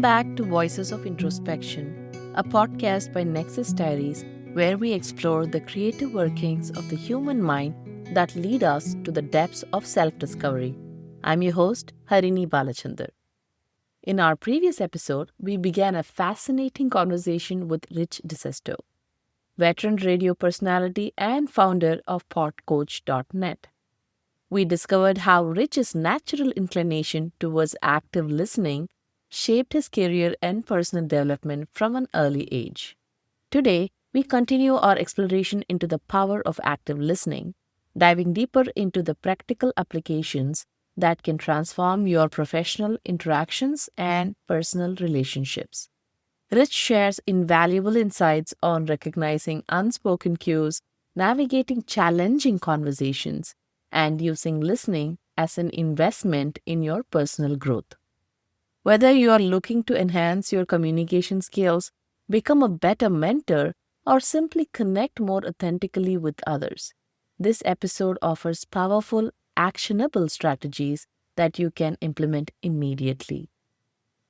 back to Voices of Introspection, a podcast by Nexus Diaries where we explore the creative workings of the human mind that lead us to the depths of self discovery. I'm your host, Harini Balachandar. In our previous episode, we began a fascinating conversation with Rich DeSisto, veteran radio personality and founder of podcoach.net. We discovered how Rich's natural inclination towards active listening shaped his career and personal development from an early age. Today, we continue our exploration into the power of active listening, diving deeper into the practical applications that can transform your professional interactions and personal relationships. Rich shares invaluable insights on recognizing unspoken cues, navigating challenging conversations, and using listening as an investment in your personal growth. Whether you are looking to enhance your communication skills, become a better mentor, or simply connect more authentically with others, this episode offers powerful, actionable strategies that you can implement immediately.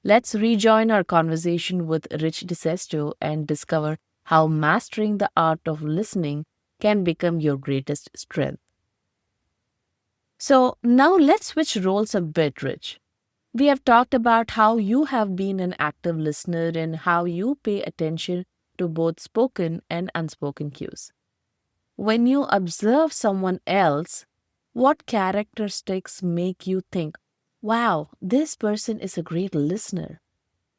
Let's rejoin our conversation with Rich DeSisto and discover how mastering the art of listening can become your greatest strength. So, now let's switch roles a bit, Rich. We have talked about how you have been an active listener and how you pay attention to both spoken and unspoken cues. When you observe someone else, what characteristics make you think, wow, this person is a great listener?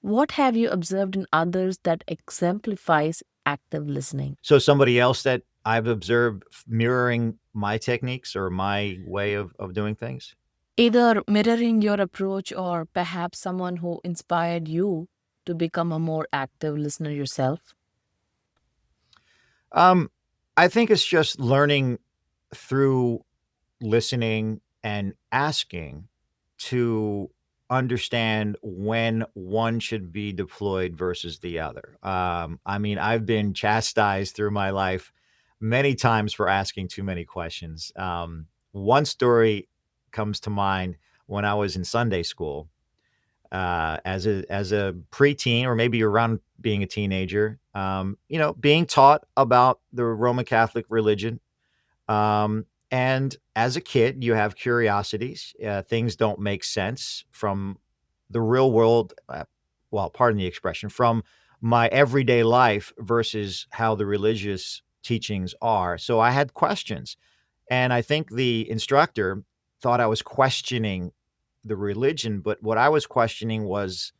What have you observed in others that exemplifies active listening? So somebody else that I've observed mirroring my techniques or my way of doing things? Either mirroring your approach or perhaps someone who inspired you to become a more active listener yourself? Um, I think it's just learning through listening and asking to understand when one should be deployed versus the other. I mean, I've been chastised through my life many times for asking too many questions. One story comes to mind when I was in Sunday school. As a preteen, or maybe around being a teenager, being taught about the Roman Catholic religion. And as a kid, you have curiosities. Things don't make sense from the real world. Well, pardon the expression, from my everyday life versus how the religious teachings are. So I had questions. And I think the instructor thought I was questioning the religion, but what I was questioning was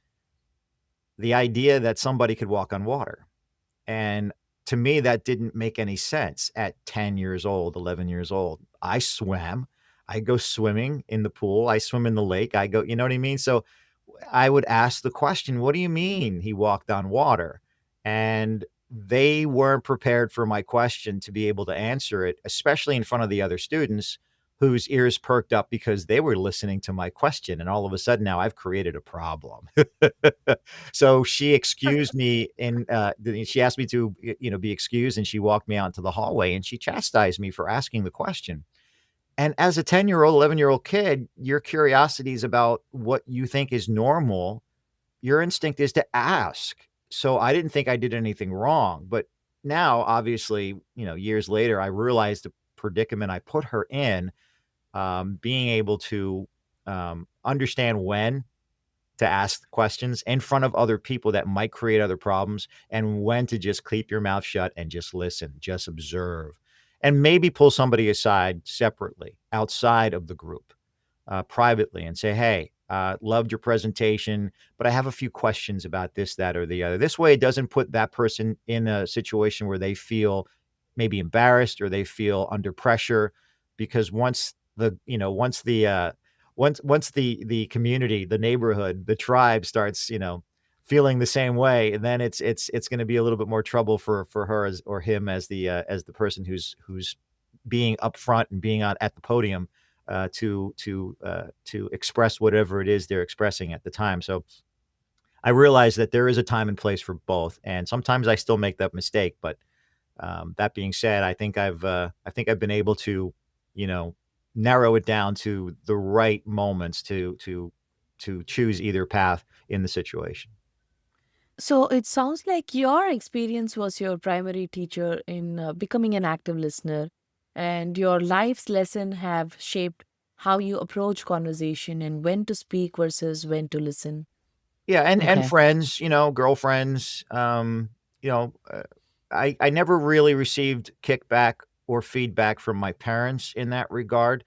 the idea that somebody could walk on water. And to me, that didn't make any sense at 10 years old, 11 years old. I swam. I go swimming in the pool. I swim in the lake. I go, you know what I mean? So I would ask the question, what do you mean he walked on water? And they weren't prepared for my question to be able to answer it, especially in front of the other students whose ears perked up because they were listening to my question. And all of a sudden now I've created a problem. So she excused me and she asked me to, be excused, and she walked me out into the hallway and she chastised me for asking the question. And as a 10-year-old, 11-year-old kid, your curiosity is about what you think is normal. Your instinct is to ask. So I didn't think I did anything wrong. But now, obviously, years later, I realized the predicament I put her in, being able to understand when to ask questions in front of other people that might create other problems, and when to just keep your mouth shut and just listen, just observe, and maybe pull somebody aside separately outside of the group, privately, and say, hey, loved your presentation, but I have a few questions about this, that, or the other. This way, it doesn't put that person in a situation where they feel maybe embarrassed or they feel under pressure, because once the community, the neighborhood, the tribe starts, feeling the same way, and then it's going to be a little bit more trouble for her or him as the person who's being upfront and being on at the podium, to express whatever it is they're expressing at the time. So I realize that there is a time and place for both, and sometimes I still make that mistake. But that being said, I think I've been able to, you know, narrow it down to the right moments to choose either path in the situation. So it sounds like your experience was your primary teacher in becoming an active listener, and your life's lesson have shaped how you approach conversation and when to speak versus when to listen. Yeah, and Okay. friends, girlfriends, you know, uh, I never really received kickback or feedback from my parents in that regard.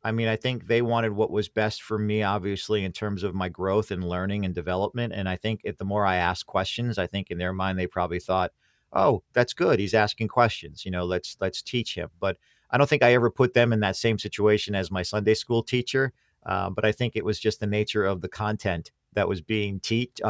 I mean, I think they wanted what was best for me, obviously, in terms of my growth and learning and development, and I think the more I asked questions, I think in their mind, they probably thought, "Oh, that's good, he's asking questions, let's teach him," but I don't think I ever put them in that same situation as my Sunday school teacher, but I think it was just the nature of the content that was being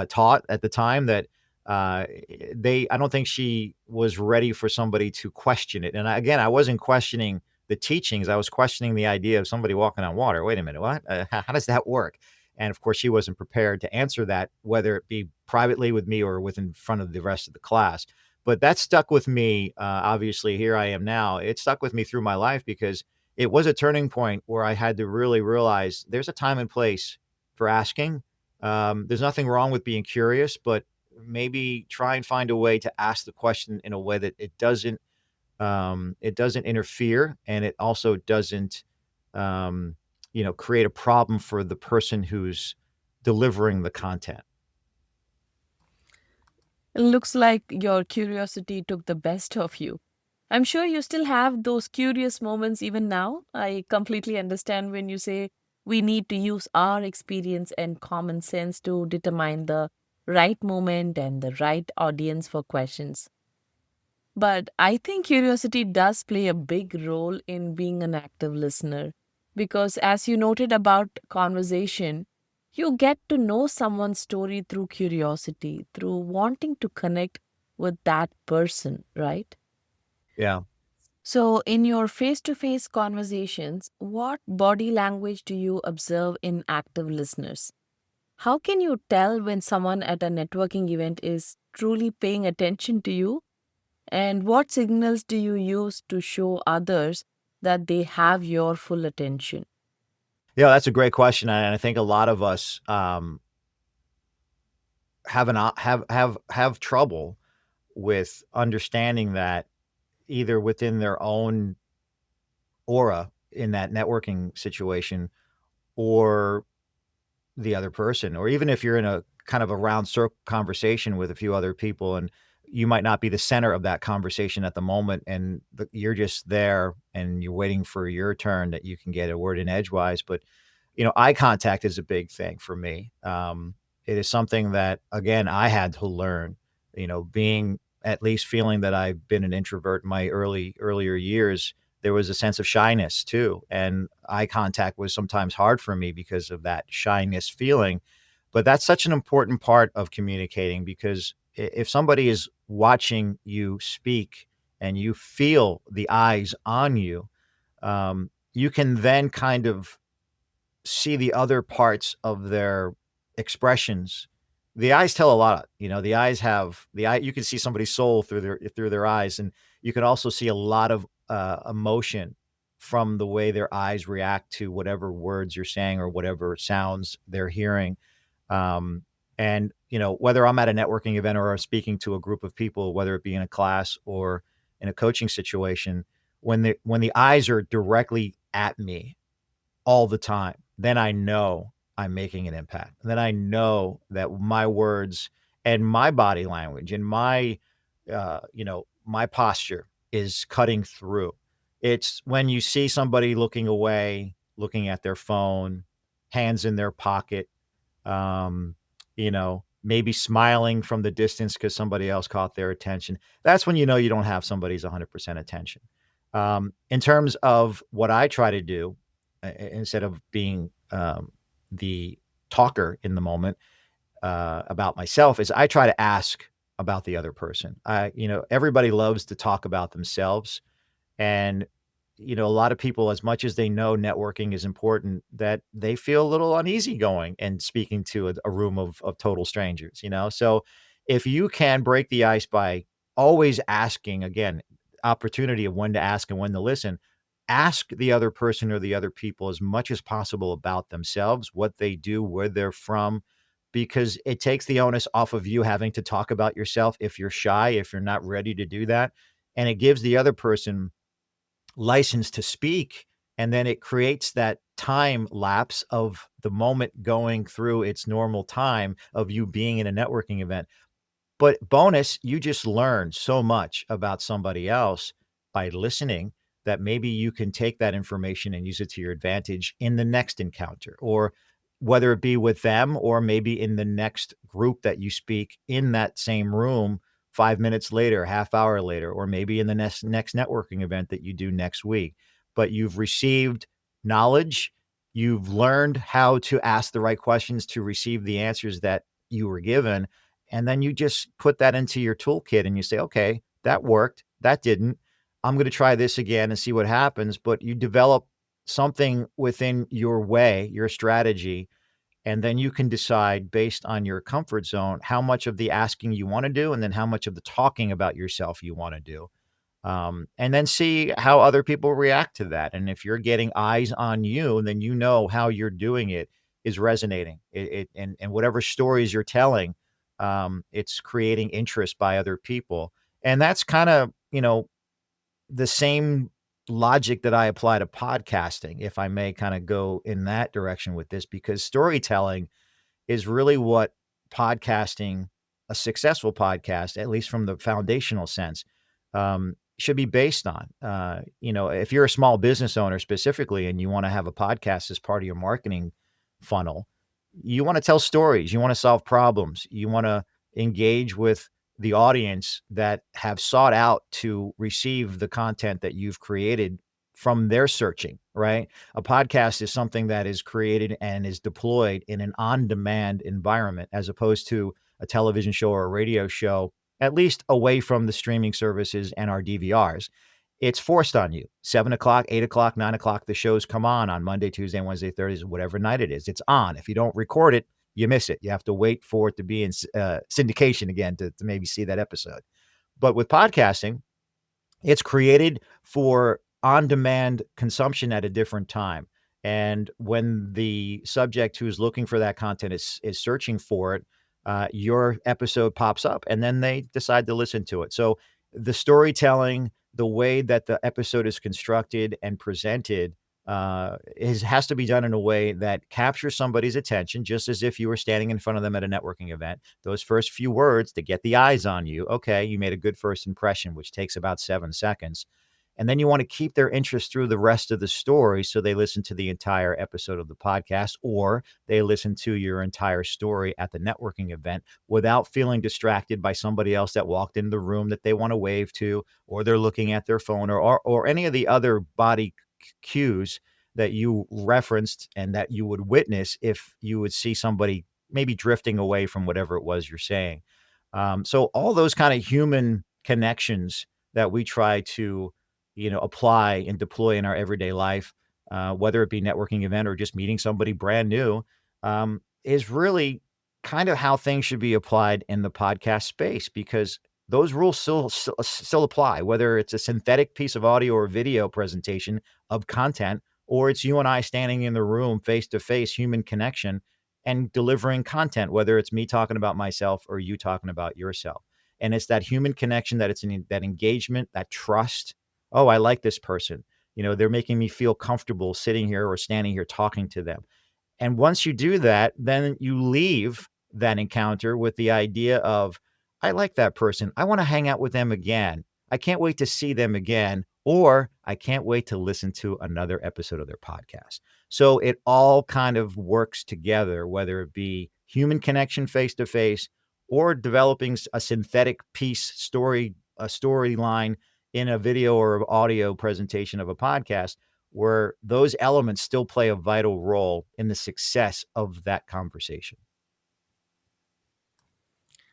taught at the time that they I don't think she was ready for somebody to question it. And again, I wasn't questioning the teachings. I was questioning the idea of somebody walking on water. Wait a minute, what? How does that work? And of course, she wasn't prepared to answer that, whether it be privately with me or with in front of the rest of the class. But that stuck with me. Obviously, here I am now. It stuck with me through my life because it was a turning point where I had to really realize there's a time and place for asking. There's nothing wrong with being curious, but maybe try and find a way to ask the question in a way that it doesn't interfere and it also doesn't create a problem for the person who's delivering the content. It looks like your curiosity took the best of you. I'm sure you still have those curious moments even now. I completely understand when you say we need to use our experience and common sense to determine the right moment and the right audience for questions. But I think curiosity does play a big role in being an active listener because, as you noted about conversation, you get to know someone's story through curiosity, through wanting to connect with that person, right? Yeah. So, in your face to face conversations, what body language do you observe in active listeners? How can you tell when someone at a networking event is truly paying attention to you? And what signals do you use to show others that they have your full attention? Yeah, that's a great question, and I think a lot of us have trouble with understanding that either within their own aura in that networking situation or the other person, or even if you're in a kind of a round circle conversation with a few other people and you might not be the center of that conversation at the moment and you're just there and you're waiting for your turn that you can get a word in edgewise. But eye contact is a big thing for me. It is something that, again, I had to learn, being at least feeling that I've been an introvert in my earlier years. There was a sense of shyness too. And eye contact was sometimes hard for me because of that shyness feeling. But that's such an important part of communicating because if somebody is watching you speak and you feel the eyes on you, you can then kind of see the other parts of their expressions. The eyes tell a lot, the eyes have the eye you can see somebody's soul through their eyes, and you can also see a lot of, emotion from the way their eyes react to whatever words you're saying or whatever sounds they're hearing. And, whether I'm at a networking event or I'm speaking to a group of people, whether it be in a class or in a coaching situation, when the eyes are directly at me all the time, then I know I'm making an impact. Then I know that my words and my body language and my posture is cutting through. It's when you see somebody looking away, looking at their phone, hands in their pocket, maybe smiling from the distance because somebody else caught their attention. That's when you know you don't have somebody's 100% attention. In terms of what I try to do, instead of being the talker in the moment about myself, is I try to ask about the other person. Everybody loves to talk about themselves, and, a lot of people, as much as they know networking is important, that they feel a little uneasy going and speaking to a room of total strangers. So if you can break the ice by always asking, again, opportunity of when to ask and when to listen, ask the other person or the other people as much as possible about themselves, what they do, where they're from, because it takes the onus off of you having to talk about yourself if you're shy, if you're not ready to do that. And it gives the other person license to speak. And then it creates that time lapse of the moment going through its normal time of you being in a networking event. But bonus, you just learn so much about somebody else by listening that maybe you can take that information and use it to your advantage in the next encounter, or whether it be with them or maybe in the next group that you speak in that same room 5 minutes later, half hour later, or maybe in the next networking event that you do next week. But you've received knowledge, you've learned how to ask the right questions to receive the answers that you were given, and then you just put that into your toolkit and you say, okay, that worked. That didn't. I'm going to try this again and see what happens. But you develop something within your way, your strategy, and then you can decide based on your comfort zone how much of the asking you want to do and then how much of the talking about yourself you want to do. And then see how other people react to that. And if you're getting eyes on you, then you know how you're doing it is resonating. And whatever stories you're telling, it's creating interest by other people. And that's kind of, the same logic that I apply to podcasting, if I may kind of go in that direction with this, because storytelling is really what podcasting, a successful podcast, at least from the foundational sense, should be based on. If you're a small business owner specifically and you want to have a podcast as part of your marketing funnel, you want to tell stories, you want to solve problems, you want to engage with the audience that have sought out to receive the content that you've created from their searching, right? A podcast is something that is created and is deployed in an on-demand environment as opposed to a television show or a radio show, at least away from the streaming services and our DVRs. It's forced on you. 7 o'clock, 8 o'clock, 9 o'clock, the shows come on Monday, Tuesday, Wednesday, Thursday, whatever night it is. It's on. If you don't record it, you miss it. You have to wait for it to be in syndication again to maybe see that episode. But with podcasting, it's created for on-demand consumption at a different time. And when the subject who's looking for that content is searching for it, your episode pops up, and then they decide to listen to it. So the storytelling, the way that the episode is constructed and presented, has to be done in a way that captures somebody's attention, just as if you were standing in front of them at a networking event. Those first few words to get the eyes on you. Okay, you made a good first impression, which takes about 7 seconds. And then you want to keep their interest through the rest of the story so they listen to the entire episode of the podcast, or they listen to your entire story at the networking event without feeling distracted by somebody else that walked in the room that they want to wave to, or they're looking at their phone, or any of the other body cues that you referenced and that you would witness if you would see somebody maybe drifting away from whatever it was you're saying. So all those kind of human connections that we try to, apply and deploy in our everyday life, whether it be networking event or just meeting somebody brand new, is really kind of how things should be applied in the podcast space, because those rules still apply, whether it's a synthetic piece of audio or video presentation of content, or it's you and I standing in the room face to face, human connection, and delivering content, whether it's me talking about myself or you talking about yourself. And it's that human connection, that engagement, that trust. Oh, I like this person. They're making me feel comfortable sitting here or standing here talking to them. And once you do that, then you leave that encounter with the idea of, I like that person. I want to hang out with them again. I can't wait to see them again, or I can't wait to listen to another episode of their podcast. So it all kind of works together, whether it be human connection face to face or developing a synthetic a storyline in a video or audio presentation of a podcast, where those elements still play a vital role in the success of that conversation.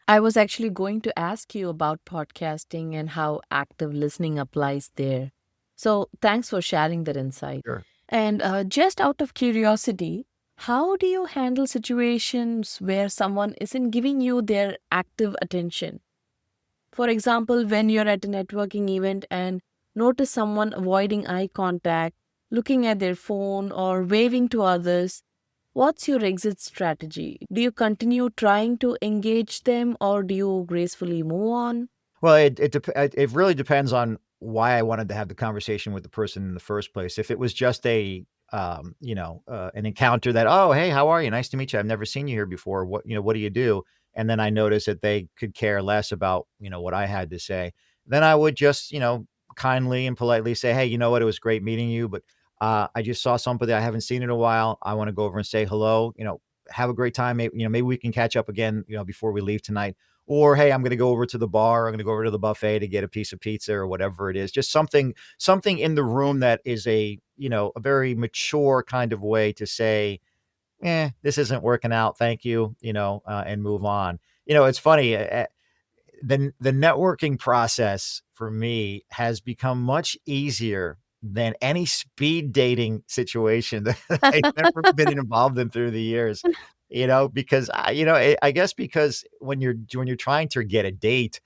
I was actually going to ask you about podcasting and how active listening applies there. So thanks for sharing that insight. Sure. And just out of curiosity, how do you handle situations where someone isn't giving you their active attention? For example, when you're at a networking event and notice someone avoiding eye contact, looking at their phone, or waving to others, What's your exit strategy? Do you continue trying to engage them or do you gracefully move on? Well, it really depends on why I wanted to have the conversation with the person in the first place. If it was just an encounter that, "Oh, hey, how are you? Nice to meet you. I've never seen you here before. What do you do?" And then I noticed that they could care less about, what I had to say. Then I would just, kindly and politely say, "Hey, you know what? It was great meeting you, but I just saw somebody I haven't seen in a while. I want to go over and say hello. Have a great time. Maybe we can catch up again, before we leave tonight." Or, "Hey, I'm gonna go over to the bar. I'm gonna go over to the buffet to get a piece of pizza," or whatever it is. Just something in the room that is a very mature kind of way to say, this isn't working out. Thank you," and move on. It's funny, the networking process for me has become much easier than any speed dating situation that I've ever been involved in through the years, because I guess because when you're trying to get a date,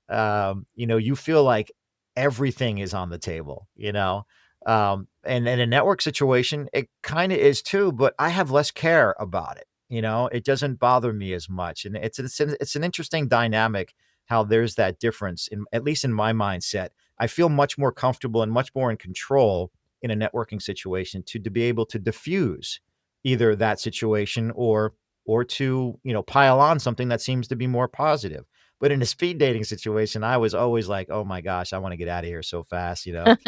you feel like everything is on the table, and in a network situation, it kind of is too, but I have less care about it. It doesn't bother me as much. And it's an interesting dynamic how there's that difference in, at least in my mindset. I feel much more comfortable and much more in control in a networking situation to be able to diffuse either that situation or to, pile on something that seems to be more positive. But in a speed dating situation, I was always like, "Oh my gosh, I wanna get out of here so fast." Again,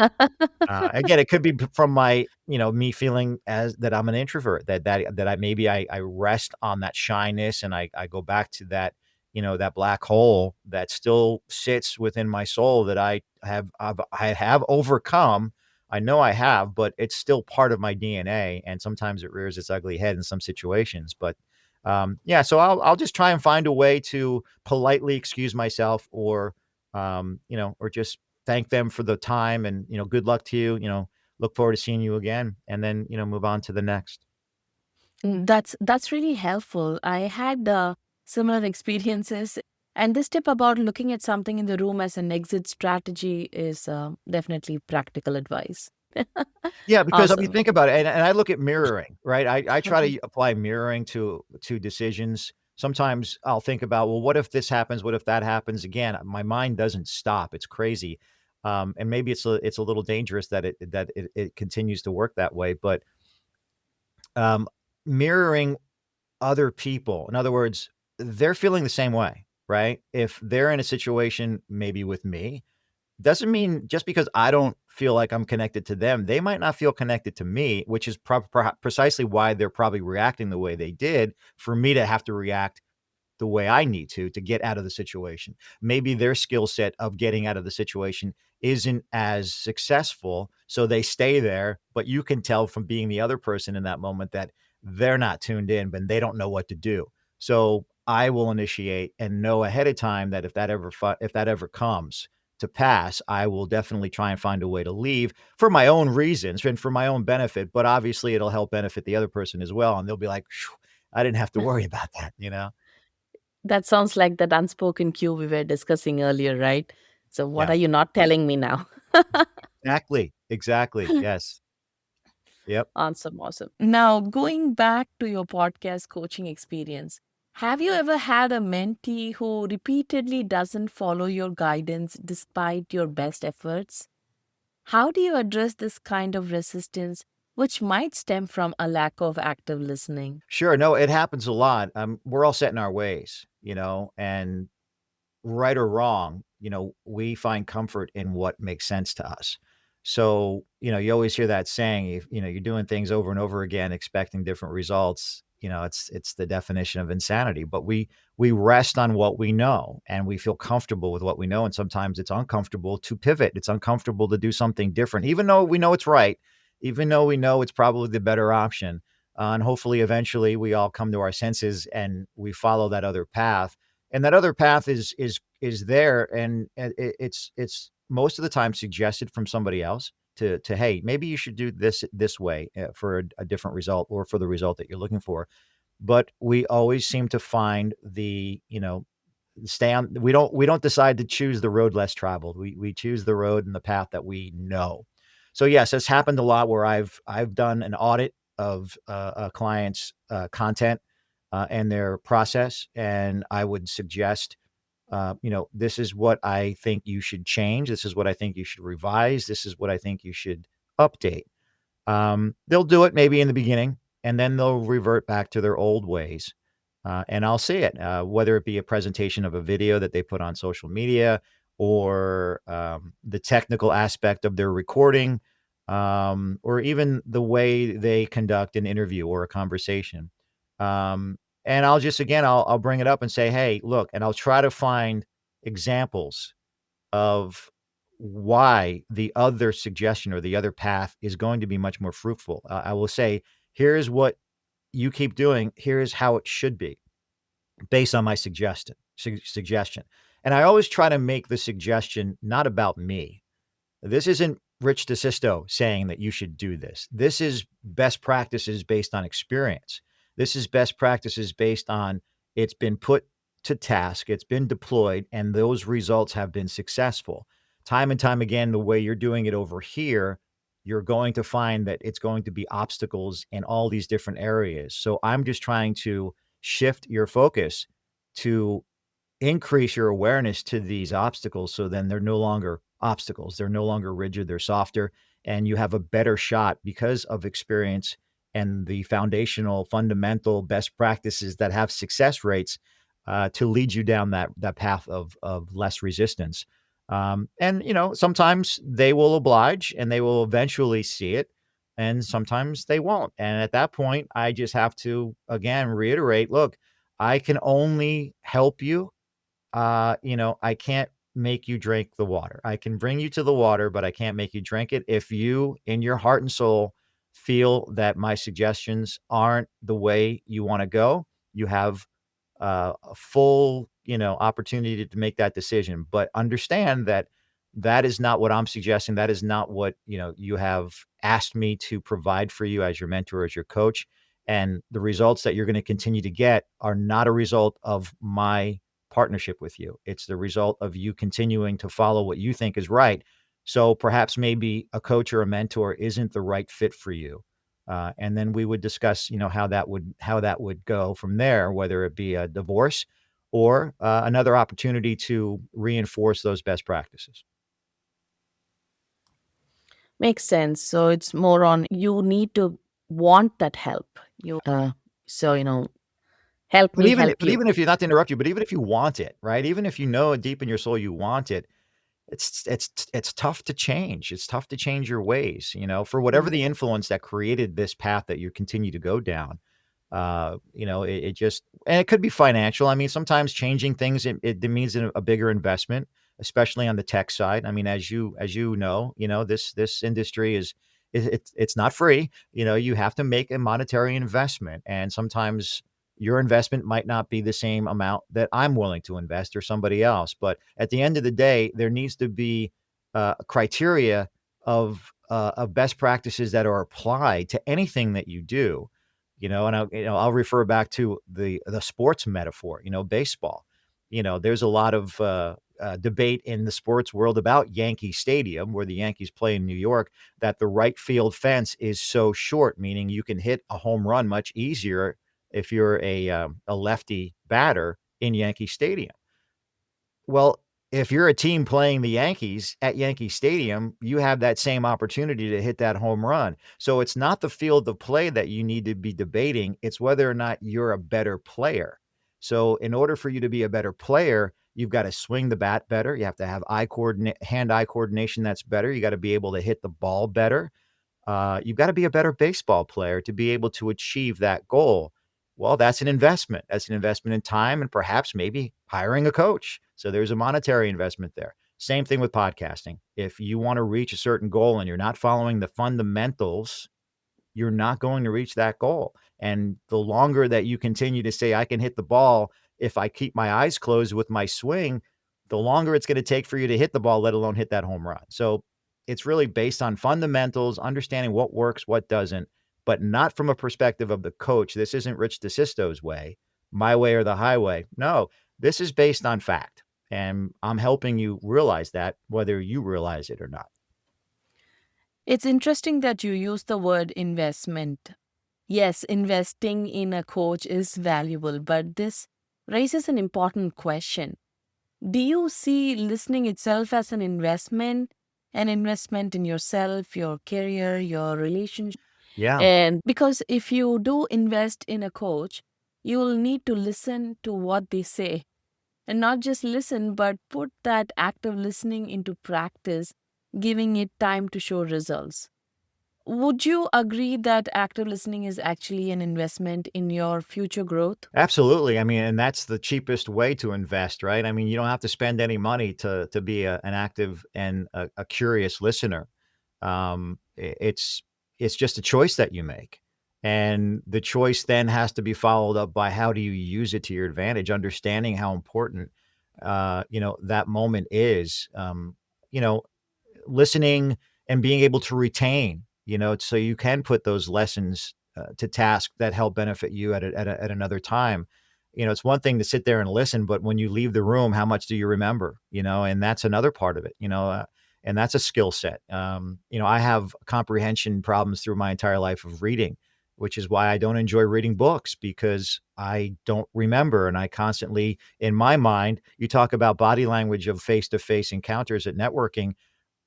it could be from me feeling as that I'm an introvert, that I rest on that shyness and I go back to that black hole that still sits within my soul that I have overcome. I know I have, but it's still part of my DNA, and sometimes it rears its ugly head in some situations. But yeah, so I'll just try and find a way to politely excuse myself or just thank them for the time and, good luck to you, look forward to seeing you again, and then, move on to the next. That's really helpful. I had similar experiences, and this tip about looking at something in the room as an exit strategy is definitely practical advice. Yeah, because I mean, Awesome. think about it, and I look at mirroring, right? I try to apply mirroring to decisions. Sometimes I'll think about, well, what if this happens? What if that happens again? My mind doesn't stop. It's crazy, and maybe it's a little dangerous that it continues to work that way. But um, mirroring other people, in other words, they're feeling the same way, right? If they're in a situation, maybe with me, doesn't mean just because I don't feel like I'm connected to them, they might not feel connected to me, which is precisely why they're probably reacting the way they did for me to have to react the way I need to get out of the situation. Maybe their skill set of getting out of the situation isn't as successful, so they stay there, but you can tell from being the other person in that moment that they're not tuned in, but they don't know what to do. So I will initiate and know ahead of time that if that ever comes to pass, I will definitely try and find a way to leave for my own reasons and for my own benefit, but obviously it'll help benefit the other person as well, and they'll be like, "Phew, I didn't have to worry about that?" That sounds like that unspoken cue we were discussing earlier, right? So, what Yeah. are you not telling me now? Exactly, exactly, yes. Yep. Awesome, awesome. Now, going back to your podcast coaching experience, have you ever had a mentee who repeatedly doesn't follow your guidance despite your best efforts? How do you address this kind of resistance, which might stem from a lack of active listening? Sure, no, it happens a lot, we're all set in our ways, and right or wrong, we find comfort in what makes sense to us. So, you always hear that saying, if, you're doing things over and over again, expecting different results, it's the definition of insanity. But we rest on what we know and we feel comfortable with what we know. And sometimes it's uncomfortable to pivot. It's uncomfortable to do something different, even though we know it's right, even though we know it's probably the better option. And hopefully eventually we all come to our senses and we follow that other path, and that other path is there, and it's most of the time suggested from somebody else to hey, maybe you should do this way, for a different result or for the result that you're looking for. But we always seem to find stay on. We don't decide to choose the road less traveled. We choose the road and the path that we know. So yes, it's happened a lot where I've done an audit of a client's content and their process, and I would suggest, this is what I think you should change. This is what I think you should revise. This is what I think you should update. They'll do it maybe in the beginning, and then they'll revert back to their old ways. And I'll see it, whether it be a presentation of a video that they put on social media or the technical aspect of their recording, or even the way they conduct an interview or a conversation. And I'll just, again, I'll bring it up and say, hey, look, and I'll try to find examples of why the other suggestion or the other path is going to be much more fruitful. I will say, here's what you keep doing. Here's how it should be based on my suggestion. And I always try to make the suggestion not about me. This isn't Rich DeSisto saying that you should do this. This is best practices based on experience. This is best practices based on it's been put to task, it's been deployed, and those results have been successful. Time and time again, the way you're doing it over here, you're going to find that it's going to be obstacles in all these different areas. So I'm just trying to shift your focus to increase your awareness to these obstacles, so then they're no longer obstacles. They're no longer rigid, they're softer, and you have a better shot because of experience and the foundational, fundamental best practices that have success rates to lead you down that path of less resistance. And sometimes they will oblige and they will eventually see it, and sometimes they won't. And at that point, I just have to again reiterate, look, I can only help you. I can't make you drink the water. I can bring you to the water, but I can't make you drink it. If you, in your heart and soul, feel that my suggestions aren't the way you want to go, you have a full, opportunity to make that decision. But understand that that is not what I'm suggesting. That is not what, you have asked me to provide for you as your mentor, as your coach. And the results that you're going to continue to get are not a result of my partnership with you. It's the result of you continuing to follow what you think is right. So perhaps maybe a coach or a mentor isn't the right fit for you. And then we would discuss, how that would go from there, whether it be a divorce or another opportunity to reinforce those best practices. Makes sense. So it's more on you need to want that help. So, help But me even help but you. even if you, not to interrupt you, but even if you want it, right? Even if you know deep in your soul you want it, it's tough to change. It's tough to change your ways, for whatever Mm. the influence that created this path that you continue to go down. It just, and it could be financial. I mean, sometimes changing things, it means a bigger investment, especially on the tech side. I mean, as you know, this industry it's not free. You have to make a monetary investment, and sometimes your investment might not be the same amount that I'm willing to invest or somebody else. But at the end of the day, there needs to be a criteria of best practices that are applied to anything that you do. And I'll refer back to the sports metaphor. Baseball. There's a lot of debate in the sports world about Yankee Stadium, where the Yankees play in New York, that the right field fence is so short, meaning you can hit a home run much easier if you're a lefty batter in Yankee Stadium. Well, if you're a team playing the Yankees at Yankee Stadium, you have that same opportunity to hit that home run. So it's not the field of play that you need to be debating, it's whether or not you're a better player. So in order for you to be a better player, you've got to swing the bat better, you have to have hand-eye coordination that's better, you gotta be able to hit the ball better. You've got to be a better baseball player to be able to achieve that goal. Well, that's an investment. That's an investment in time and perhaps maybe hiring a coach. So there's a monetary investment there. Same thing with podcasting. If you want to reach a certain goal and you're not following the fundamentals, you're not going to reach that goal. And the longer that you continue to say, I can hit the ball if I keep my eyes closed with my swing, the longer it's going to take for you to hit the ball, let alone hit that home run. So it's really based on fundamentals, understanding what works, what doesn't, but not from a perspective of the coach. This isn't Rich DeSisto's way, my way or the highway. No, this is based on fact. And I'm helping you realize that, whether you realize it or not. It's interesting that you use the word investment. Yes, investing in a coach is valuable, but this raises an important question. Do you see listening itself as an investment in yourself, your career, your relationship? Yeah. And because if you do invest in a coach, you will need to listen to what they say and not just listen, but put that active listening into practice, giving it time to show results. Would you agree that active listening is actually an investment in your future growth? Absolutely. I mean, and that's the cheapest way to invest, right? I mean, you don't have to spend any money to be an active and a curious listener. It's just a choice that you make, and the choice then has to be followed up by how do you use it to your advantage, understanding how important that moment is. You know, listening and being able to retain, so you can put those lessons to task that help benefit you at another time. It's one thing to sit there and listen, but when you leave the room, how much do you remember? And that's another part of it. And that's a skill set. I have comprehension problems through my entire life of reading, which is why I don't enjoy reading books because I don't remember. And I constantly, in my mind, you talk about body language of face to face encounters at networking.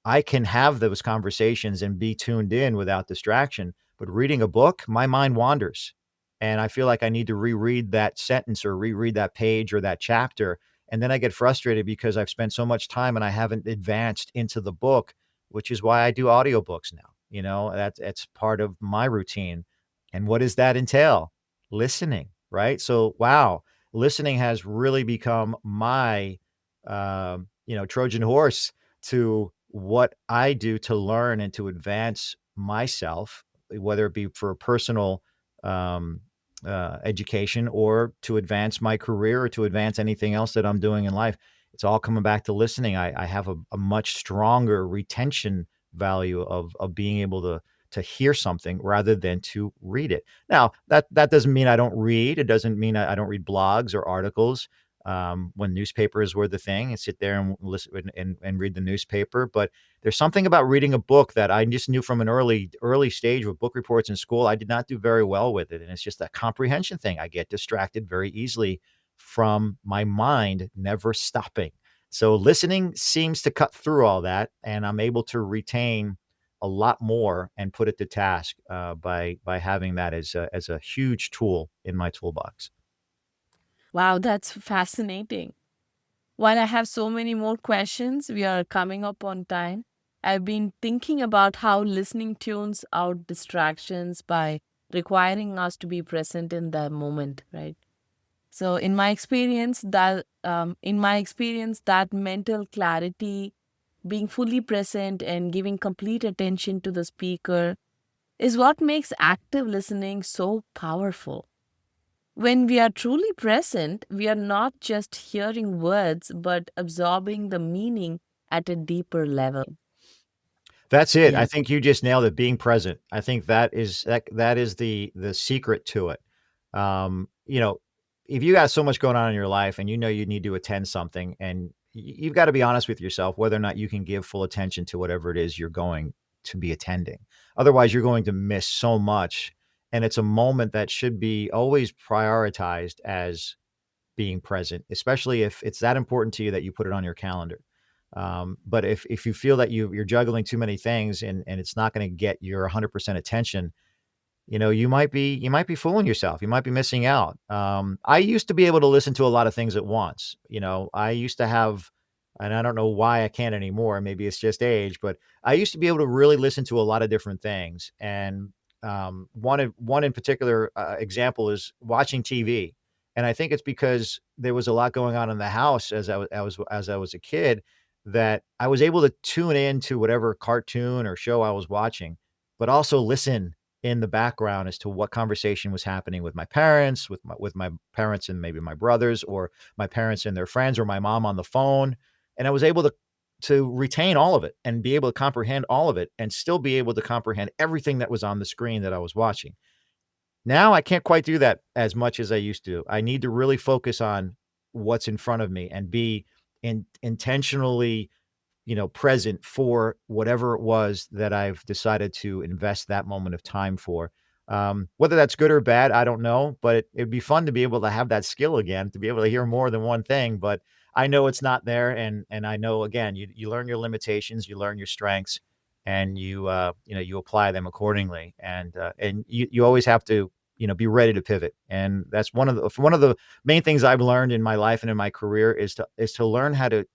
I can have those conversations and be tuned in without distraction, but reading a book, my mind wanders, and I feel like I need to reread that sentence or reread that page or that chapter, and then I get frustrated because I've spent so much time and I haven't advanced into the book, which is why I do audiobooks now. That's part of my routine, and what does that entail? Listening, right? So, wow, listening has really become my, Trojan horse to what I do to learn and to advance myself, whether it be for personal um, education or to advance my career or to advance anything else that I'm doing in life. It's all coming back to listening. I have a much stronger retention value of being able to hear something rather than to read it. Now, that doesn't mean I don't read. It doesn't mean I don't read blogs or articles when newspapers were the thing and sit there and listen and read the newspaper. But there's something about reading a book that I just knew from an early stage with book reports in school. I did not do very well with it. And it's just that comprehension thing. I get distracted very easily from my mind never stopping. So listening seems to cut through all that, and I'm able to retain a lot more and put it to task by having that as a huge tool in my toolbox. Wow, that's fascinating. While I have so many more questions, we are coming up on time. I've been thinking about how listening tunes out distractions by requiring us to be present in the moment, right? So, in my experience, that mental clarity, being fully present and giving complete attention to the speaker, is what makes active listening so powerful. When we are truly present, we are not just hearing words, but absorbing the meaning at a deeper level. That's it. Yeah. I think you just nailed it, being present. I think that is the secret to it. If you got so much going on in your life and you know you need to attend something and you've got to be honest with yourself whether or not you can give full attention to whatever it is you're going to be attending. Otherwise, you're going to miss so much, and it's a moment that should be always prioritized as being present, especially if it's that important to you that you put it on your calendar. But if you feel that you're juggling too many things and it's not going to get your 100% attention, you might be fooling yourself. You might be missing out. I used to be able to listen to a lot of things at once. I used to have, and I don't know why I can't anymore. Maybe it's just age, but I used to be able to really listen to a lot of different things. And one in particular example is watching TV. And I think it's because there was a lot going on in the house as I was a kid that I was able to tune in to whatever cartoon or show I was watching, but also listen in the background as to what conversation was happening with my parents, with my parents and maybe my brothers, or my parents and their friends, or my mom on the phone. And I was able to retain all of it and be able to comprehend all of it and still be able to comprehend everything that was on the screen that I was watching. Now I can't quite do that as much as I used to. I need to really focus on what's in front of me and be intentionally present for whatever it was that I've decided to invest that moment of time for. Whether that's good or bad, I don't know, but it'd be fun to be able to have that skill again, to be able to hear more than one thing. But I know it's not there, and I know again, you learn your limitations, you learn your strengths, and you apply them accordingly. And you always have to be ready to pivot. And that's one of the main things I've learned in my life and in my career is to learn how to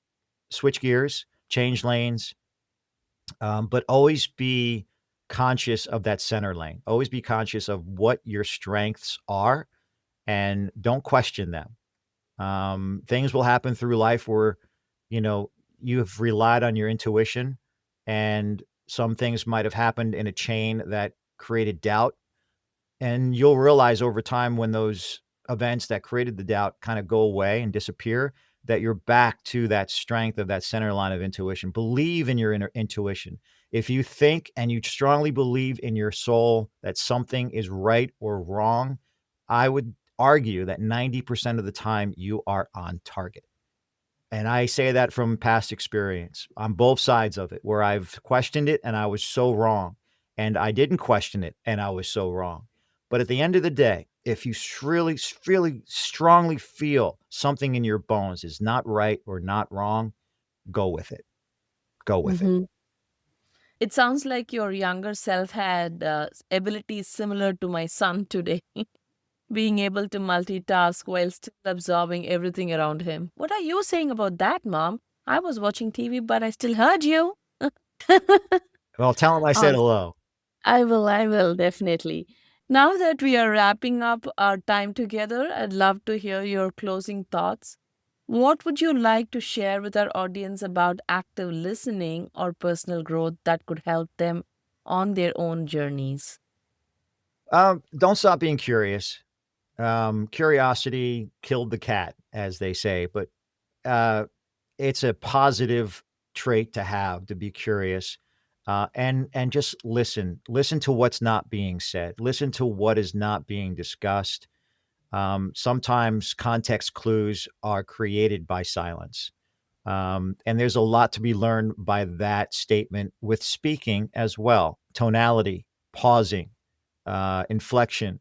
switch gears, change lanes, but always be conscious of that center lane. Always be conscious of what your strengths are and don't question them. Things will happen through life where, you know, you have relied on your intuition, and some things might have happened in a chain that created doubt, and you'll realize over time when those events that created the doubt kind of go away and disappear, that you're back to that strength of that center line of intuition. Believe in your inner intuition. If you think and you strongly believe in your soul that something is right or wrong, I would argue that 90% of the time you are on target. And I say that from past experience on both sides of it, where I've questioned it and I was so wrong, and I didn't question it and I was so wrong. But at the end of the day, if you really, really strongly feel something in your bones is not right or not wrong, go with it. Go with it. Mhm. It sounds like your younger self had abilities similar to my son today, being able to multitask while still absorbing everything around him. What are you saying about that, Mom? I was watching TV, but I still heard you. Well, tell him I said Awesome. hello. I will, definitely. Now that we are wrapping up our time together, I'd love to hear your closing thoughts. What would you like to share with our audience about active listening or personal growth that could help them on their own journeys? Don't stop being curious. Curiosity killed the cat, as they say, but uh, it's a positive trait to have, to be curious, and just listen. Listen to what's not being said. Listen to what is not being discussed. Sometimes context clues are created by silence. And there's a lot to be learned by that statement with speaking as well. Tonality, pausing, inflection,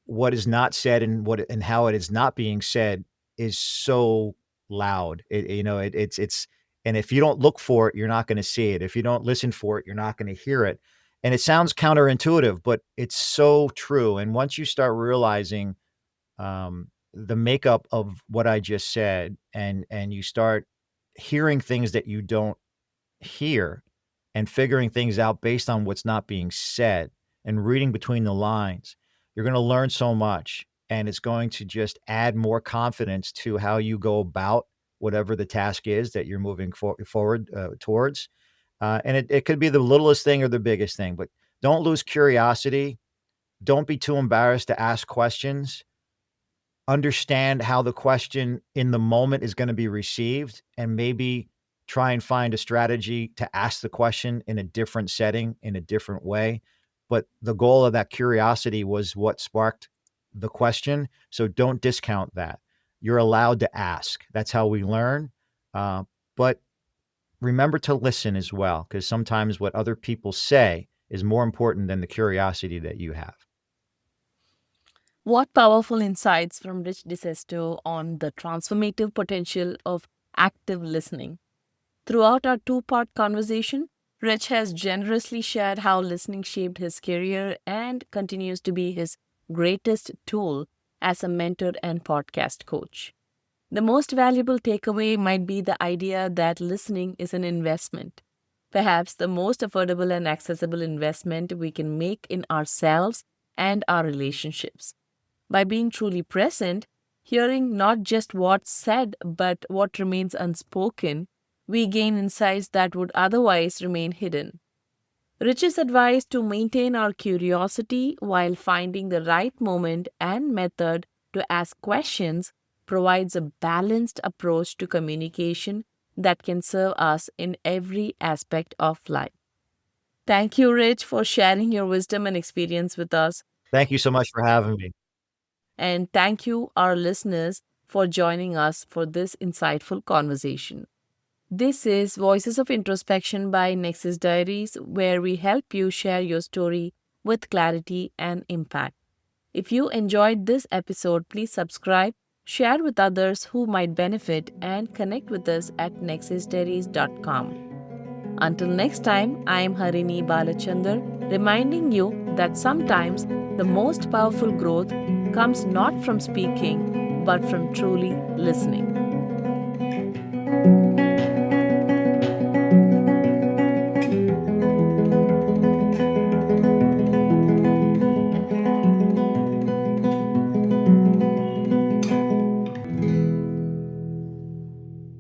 what is not said and how it is not being said is so loud. And if you don't look for it, you're not going to see it. If you don't listen for it, you're not going to hear it. And it sounds counterintuitive, but it's so true. And once you start realizing the makeup of what I just said, and you start hearing things that you don't hear and figuring things out based on what's not being said and reading between the lines, you're going to learn so much. And it's going to just add more confidence to how you go about whatever the task is that you're moving forward towards. And it could be the littlest thing or the biggest thing, but don't lose curiosity. Don't be too embarrassed to ask questions. Understand how the question in the moment is gonna be received, and maybe try and find a strategy to ask the question in a different setting, in a different way. But the goal of that curiosity was what sparked the question, so don't discount that. You're allowed to ask. That's how we learn, but remember to listen as well, because sometimes what other people say is more important than the curiosity that you have. What powerful insights from Rich DeSisto on the transformative potential of active listening. Throughout our two-part conversation, Rich has generously shared how listening shaped his career and continues to be his greatest tool as a mentor and podcast coach. The most valuable takeaway might be the idea that listening is an investment, perhaps the most affordable and accessible investment we can make in ourselves and our relationships. By being truly present, hearing not just what's said but what remains unspoken, we gain insights that would otherwise remain hidden. Rich's advice to maintain our curiosity while finding the right moment and method to ask questions provides a balanced approach to communication that can serve us in every aspect of life. Thank you, Rich, for sharing your wisdom and experience with us. Thank you so much for having me. And thank you, our listeners, for joining us for this insightful conversation. This is Voices of Introspection by Nexus Diaries, where we help you share your story with clarity and impact. If you enjoyed this episode, please subscribe, share with others who might benefit, and connect with us at nexusdiaries.com. Until next time, I am Harini Balachandar, reminding you that sometimes the most powerful growth comes not from speaking, but from truly listening.